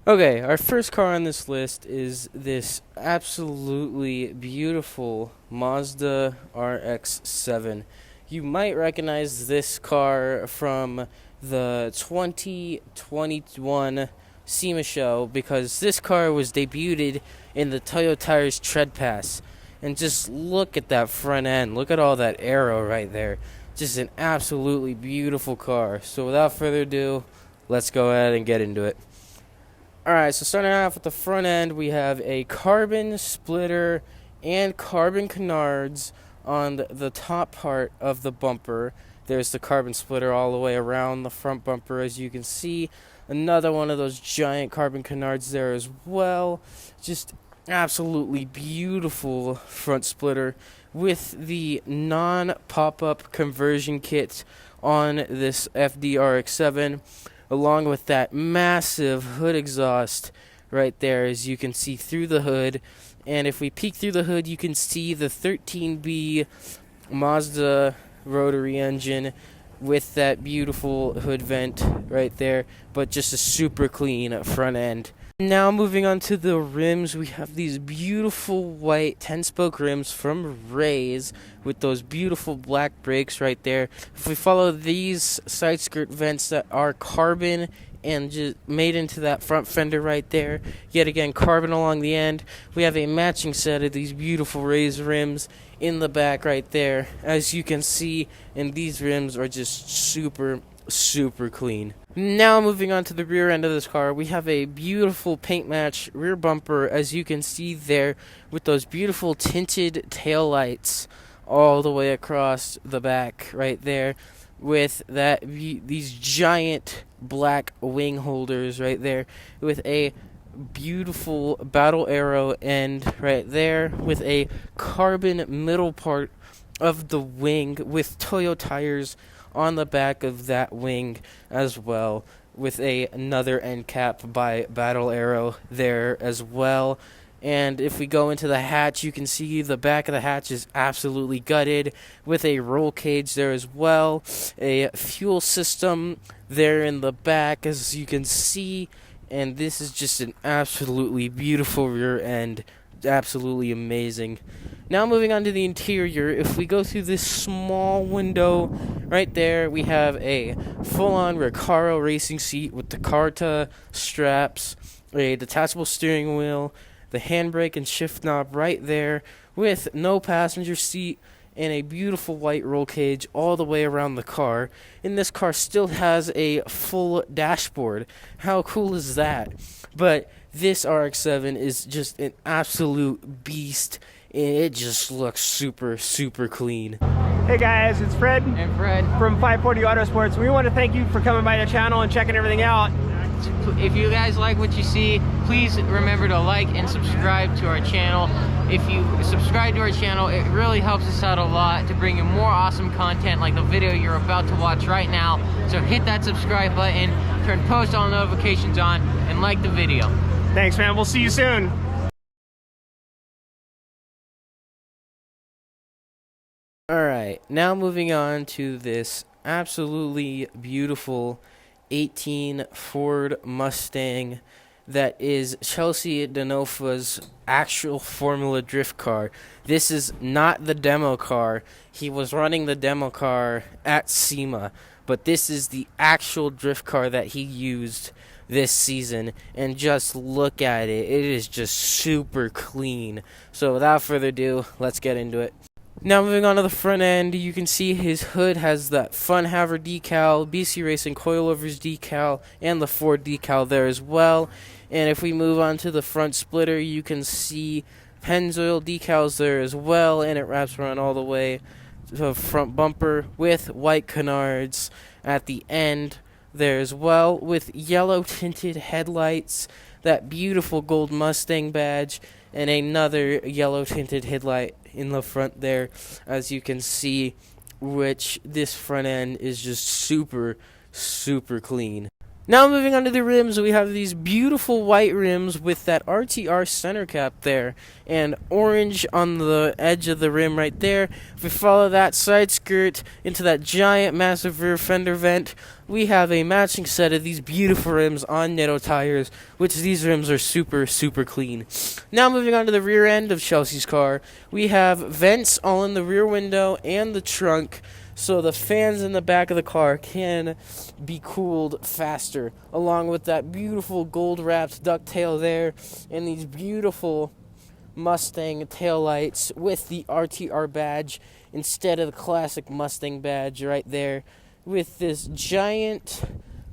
Okay, our first car on this list is this absolutely beautiful Mazda RX-7. You might recognize this car from the 2021 SEMA show because this car was debuted in the Toyo Tires Tread Pass. And just look at that front end. Look at all that aero right there. Just an absolutely beautiful car. So without further ado, let's go ahead and get into it. Alright, so starting off with the front end, we have a carbon splitter and carbon canards on the top part of the bumper. There's the carbon splitter all the way around the front bumper, as you can see. Another one of those giant carbon canards there as well. Just absolutely beautiful front splitter with the non-pop-up conversion kit on this FDRX7, along with that massive hood exhaust right there, as you can see through the hood. And if we peek through the hood, you can see the 13B Mazda rotary engine with that beautiful hood vent right there, but just a super clean front end. Now moving on to the rims, we have these beautiful white 10-spoke rims from Ray's with those beautiful black brakes right there. If we follow these side skirt vents that are carbon and just made into that front fender right there, yet again carbon along the end, we have a matching set of these beautiful Ray's rims in the back right there, as you can see, and these rims are just super clean. Now moving on to the rear end of this car, we have a beautiful paint match rear bumper, as you can see there, with those beautiful tinted tail lights all the way across the back right there, with these giant black wing holders right there, with a beautiful battle arrow end right there, with a carbon middle part of the wing with Toyo tires on the back of that wing as well, with another end cap by Battle Arrow there as well. And if we go into the hatch, you can see the back of the hatch is absolutely gutted, with a roll cage there as well, a fuel system there in the back, as you can see, and this is just an absolutely beautiful rear end, absolutely amazing. Now moving on to the interior, if we go through this small window right there, we have a full-on Recaro racing seat with the Carta straps, a detachable steering wheel, the handbrake and shift knob right there, with no passenger seat, and a beautiful white roll cage all the way around the car. And this car still has a full dashboard. How cool is that? But this RX-7 is just an absolute beast. It just looks super clean. Hey guys, it's Fred And Fred, from 540 Autosports. We want to thank you for coming by the channel and checking everything out. if you guys like what you see, please remember to like and subscribe to our channel. If you subscribe to our channel, it really helps us out a lot to bring you more awesome content like the video you're about to watch right now. So hit that subscribe button, turn post all notifications on, and like the video. Thanks, man. We'll see you soon. Alright, now moving on to this absolutely beautiful 18 Ford Mustang that is Chelsea Denofa's actual Formula Drift car. This is not the demo car. He was running the demo car at SEMA, but this is the actual drift car that he used this season, and just look at it. It is just super clean. So without further ado, let's get into it. Now moving on to the front end, you can see his hood has that Fun Haver decal, BC Racing coilovers decal, and the Ford decal there as well. And if we move on to the front splitter, you can see Pennzoil decals there as well, and it wraps around all the way to the front bumper with white canards at the end there as well, with yellow tinted headlights, that beautiful gold Mustang badge, and another yellow tinted headlight in the front there, as you can see, which this front end is just super clean. Now moving on to the rims, we have these beautiful white rims with that RTR center cap there, and orange on the edge of the rim right there. If we follow that side skirt into that giant massive rear fender vent, we have a matching set of these beautiful rims on Netto tires, which these rims are super, super clean. Now moving on to the rear end of Chelsea's car, we have vents all in the rear window and the trunk, so the fans in the back of the car can be cooled faster, along with that beautiful gold-wrapped ducktail there, and these beautiful Mustang taillights with the RTR badge instead of the classic Mustang badge right there, with this giant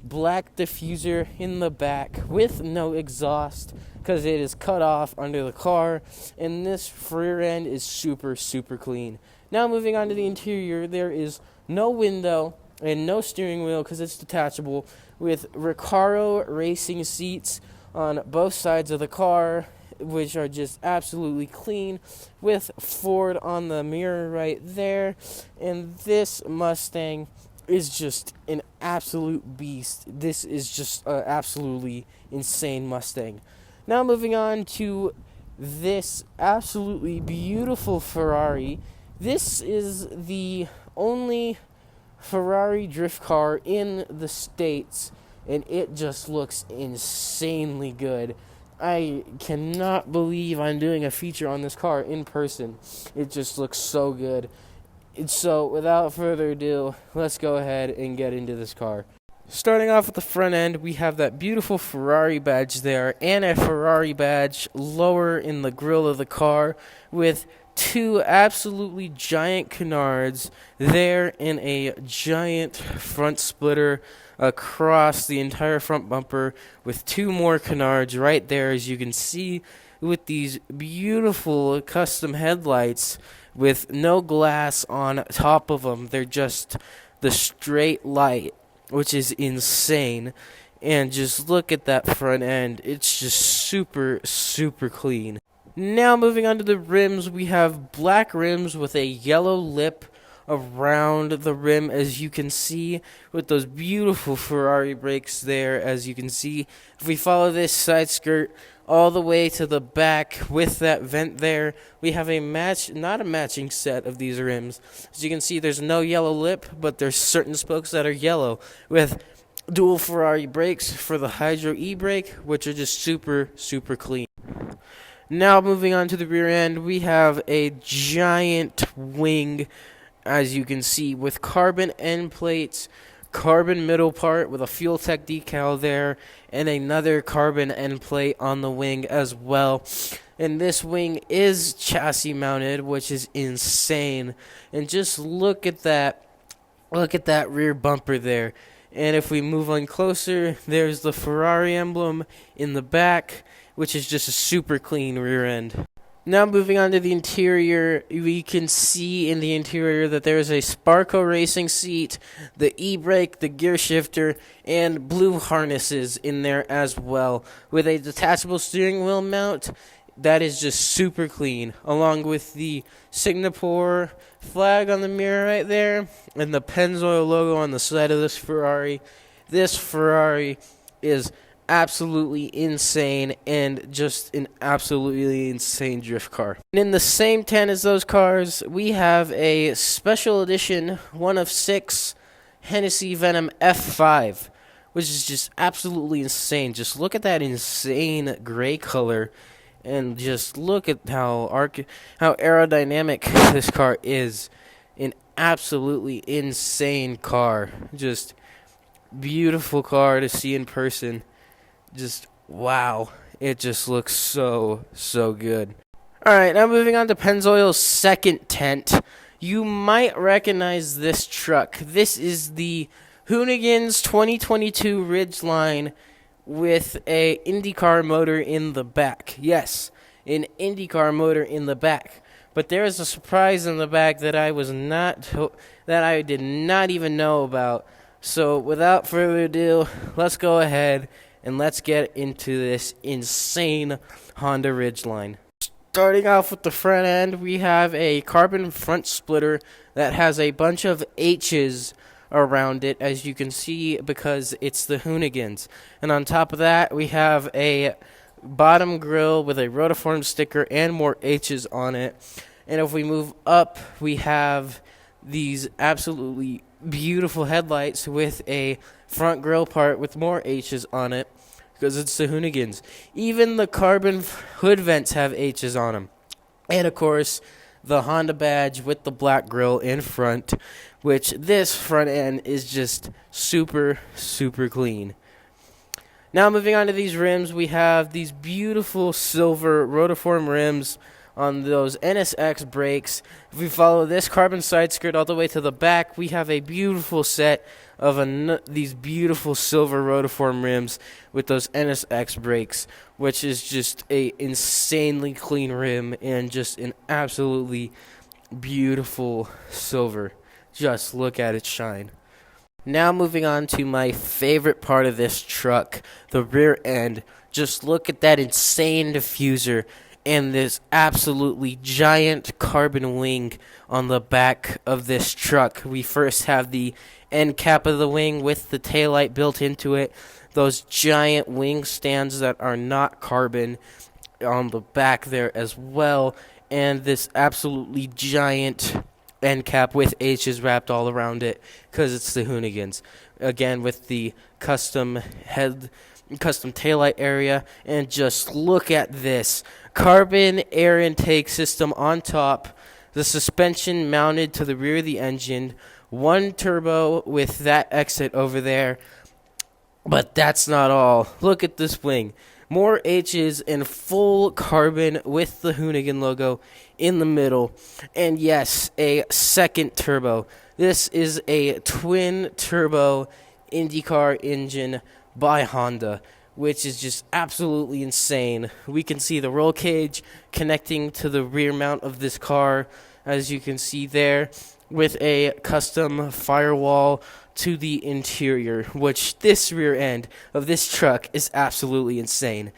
black diffuser in the back with no exhaust because it is cut off under the car, and this rear end is super, super clean. Now moving on to the interior, there is no window and no steering wheel because it's detachable, with Recaro racing seats on both sides of the car, which are just absolutely clean, with Ford on the mirror right there. And this Mustang is just an absolute beast. This is just an absolutely insane Mustang. Now moving on to this absolutely beautiful Ferrari. This is the only Ferrari drift car in the States, and it just looks insanely good. I cannot believe I'm doing a feature on this car in person. It just looks so good. So without further ado, let's go ahead and get into this car. Starting off with the front end, we have that beautiful Ferrari badge there, and a Ferrari badge lower in the grille of the car, with two absolutely giant canards there, and a giant front splitter across the entire front bumper, with two more canards right there, as you can see, with these beautiful custom headlights with no glass on top of them. They're just the straight light, which is insane. And just look at that front end. It's just super, super clean. Now moving on to the rims, we have black rims with a yellow lip around the rim, as you can see, with those beautiful Ferrari brakes there, as you can see. If we follow this side skirt all the way to the back with that vent there, we have not a matching set of these rims. As you can see, there's no yellow lip, but there's certain spokes that are yellow, with dual Ferrari brakes for the Hydro e-brake, which are just super, super clean. Now moving on to the rear end, we have a giant wing, as you can see, with carbon end plates, carbon middle part with a Fuel Tech decal there, and another carbon end plate on the wing as well. And this wing is chassis mounted, which is insane. And just look at that rear bumper there. And if we move on closer, there's the Ferrari emblem in the back, which is just a super clean rear end. Now moving on to the interior, we can see in the interior that there is a Sparco racing seat, the e-brake, the gear shifter, and blue harnesses in there as well, with a detachable steering wheel mount that is just super clean, along with the Singapore flag on the mirror right there, and the Pennzoil logo on the side of this Ferrari. This Ferrari is absolutely insane, and just an absolutely insane drift car. And in the same tent as those cars, we have a special edition 1 of 6 Hennessy Venom F5, which is just absolutely insane. Just look at that insane gray color, and just look at how aerodynamic this car is. An absolutely insane car. Just beautiful car to see in person. Just wow, it just looks so, so good. Alright, now moving on to Pennzoil's second tent. You might recognize this truck. This is the Hoonigan's 2022 Ridgeline with a IndyCar motor in the back. Yes, an IndyCar motor in the back. But there is a surprise in the back that I did not even know about. So without further ado, let's go ahead and let's get into this insane Honda Ridgeline. Starting off with the front end, we have a carbon front splitter that has a bunch of H's around it, as you can see, because it's the Hoonigans. And on top of that, we have a bottom grille with a Rotiform sticker and more H's on it. And if we move up, we have these absolutely beautiful headlights with a front grille part with more H's on it because it's the Hoonigans. Even the carbon hood vents have H's on them. And, of course, the Honda badge with the black grille in front, which this front end is just super, super clean. Now, moving on to these rims, we have these beautiful silver rotiform rims on those NSX brakes. If we follow this carbon side skirt all the way to the back, we have a beautiful set of these beautiful silver rotiform rims with those NSX brakes, which is just a insanely clean rim and just an absolutely beautiful silver. Just look at it shine. Now moving on to my favorite part of this truck, the rear end. Just look at that insane diffuser and this absolutely giant carbon wing on the back of this truck. We first have the end cap of the wing with the taillight built into it. Those giant wing stands that are not carbon on the back there as well. And this absolutely giant end cap with H's wrapped all around it because it's the Hoonigans. Again, with the custom taillight area. And just look at this. Carbon air intake system on top. The suspension mounted to the rear of the engine. One turbo with that exit over there. But that's not all. Look at this wing. More H's and full carbon with the Hoonigan logo in the middle. And yes, a second turbo. This is a twin turbo IndyCar engine by Honda, which is just absolutely insane. We can see the roll cage connecting to the rear mount of this car, as you can see there, with a custom firewall to the interior, which this rear end of this truck is absolutely insane.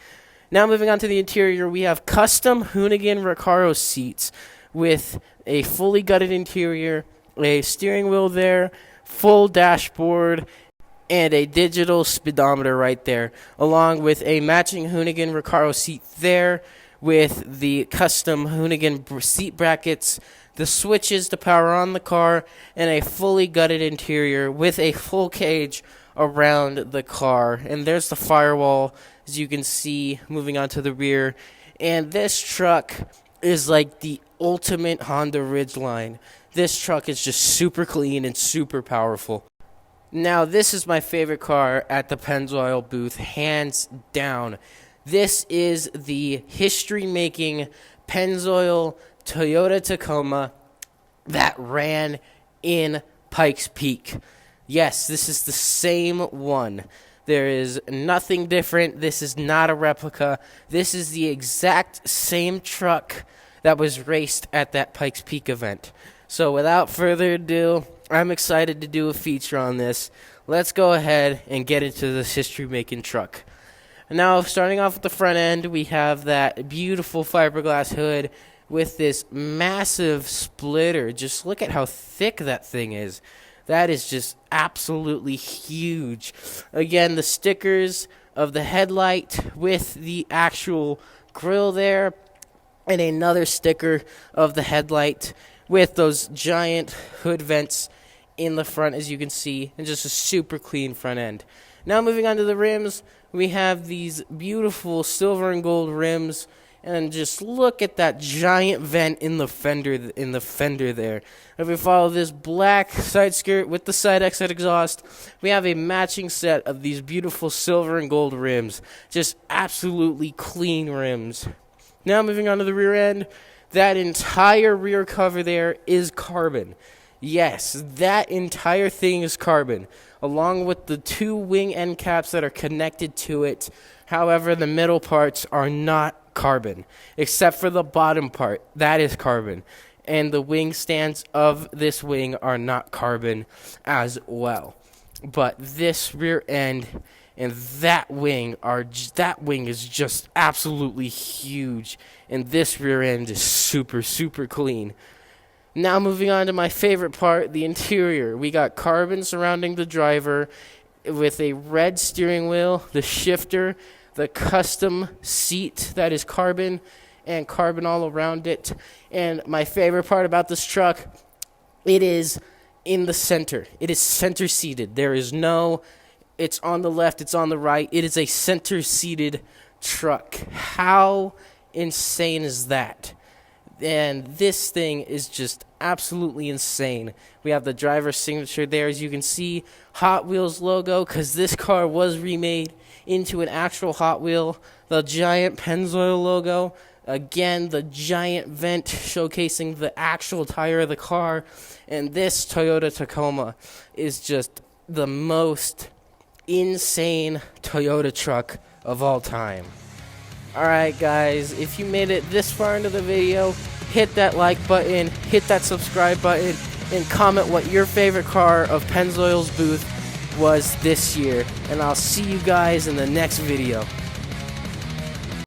Now moving on to the interior, we have custom Hoonigan Recaro seats with a fully gutted interior, a steering wheel there, full dashboard, and a digital speedometer right there, along with a matching Hoonigan Recaro seat there with the custom Hoonigan seat brackets, the switches to power on the car, and a fully gutted interior with a full cage around the car. And there's the firewall, as you can see, moving on to the rear. And this truck is like the ultimate Honda Ridgeline. This truck is just super clean and super powerful. Now, this is my favorite car at the Pennzoil booth, hands down. This is the history-making Pennzoil Toyota Tacoma that ran in Pikes Peak. Yes, this is the same one. There is nothing different. This is not a replica. This is the exact same truck that was raced at that Pikes Peak event. So without further ado, I'm excited to do a feature on this. Let's go ahead and get into this history-making truck. Now, starting off with the front end, we have that beautiful fiberglass hood with this massive splitter. Just look at how thick that thing is. That is just absolutely huge. Again, the stickers of the headlight with the actual grille there, and another sticker of the headlight with those giant hood vents in the front, as you can see, and just a super clean front end. Now moving on to the rims, we have these beautiful silver and gold rims, and just look at that giant vent in the fender there. If we follow this black side skirt with the side exit exhaust, we have a matching set of these beautiful silver and gold rims. Just absolutely clean rims. Now moving on to the rear end, that entire rear cover there is carbon. Yes, that entire thing is carbon, along with the two wing end caps that are connected to it. However, the middle parts are not carbon, except for the bottom part. That is carbon. And the wing stands of this wing are not carbon as well. But this rear end and that wing is just absolutely huge. And this rear end is super, super clean. Now moving on to my favorite part, the interior. We got carbon surrounding the driver with a red steering wheel, the shifter, the custom seat that is carbon, and carbon all around it. And my favorite part about this truck, it is in the center. It is center seated. There is no it's on the left, it's on the right. It is a center-seated truck. How insane is that? And this thing is just absolutely insane. We have the driver's signature there, as you can see. Hot Wheels logo, because this car was remade into an actual Hot Wheel. The giant Pennzoil logo. Again, the giant vent showcasing the actual tire of the car. And this Toyota Tacoma is just the most insane Toyota truck of all time. Alright guys, if you made it this far into the video, hit that like button, hit that subscribe button, and comment what your favorite car of Pennzoil's booth was this year. And I'll see you guys in the next video.